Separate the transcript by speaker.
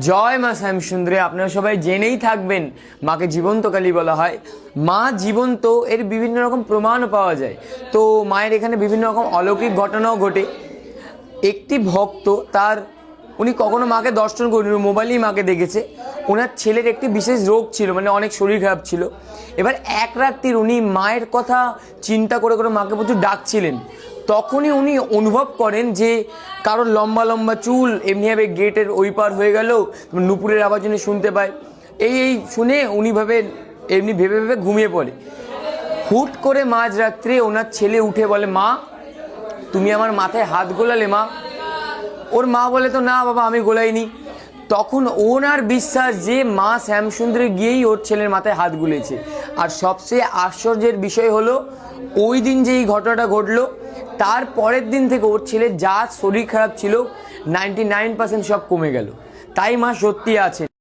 Speaker 1: জয় মা শ্যামসুন্দরী। আপনারা সবাই জেনেই থাকবেন মাকে জীবন্ত কালী বলা হয়। মা জীবন্ত, এর বিভিন্ন রকম প্রমাণও পাওয়া যায়। তো মায়ের এখানে বিভিন্ন রকম অলৌকিক ঘটনাও ঘটে। একটি ভক্ত উনি কখনো মাকে দর্শন করেনি, মোবাইলেই মাকে দেখেছে। ওনার ছেলের একটি বিশেষ রোগ ছিল, মানে অনেক শরীর খারাপ ছিল। এবার এক রাত্রির উনি মায়ের কথা চিন্তা করে করে মাকে প্রচুর ডাকছিলেন। তখনই উনি অনুভব করেন যে কারোর লম্বা লম্বা চুল এমনিভাবে গেটের ওই পার হয়ে গেল, নুপুরের আওয়াজ উনি শুনতে পায়। এই শুনে উনি এমনি ভেবে ভেবে ঘুমিয়ে পড়ে। হুট করে মাঝরাত্রে ওনার ছেলে উঠে বলে, মা তুমি আমার মাথায় হাত গোলালে মা। ওর মা বলে, তো না বাবা আমি গোলাইনি। তখন ওনার বিশ্বাস যে মা শ্যামসুন্দরী গিয়েই ওর ছেলের মাথায় হাত গুলেছে। আর সবচেয়ে আশ্চর্যের বিষয় হলো, ওই দিন যে এই ঘটনাটা ঘটলো, তার পরের দিন থেকে ওর ছেলের যা শরীর খারাপ ছিল 99% সব কমে গেল। তাই মা সত্যি আছে।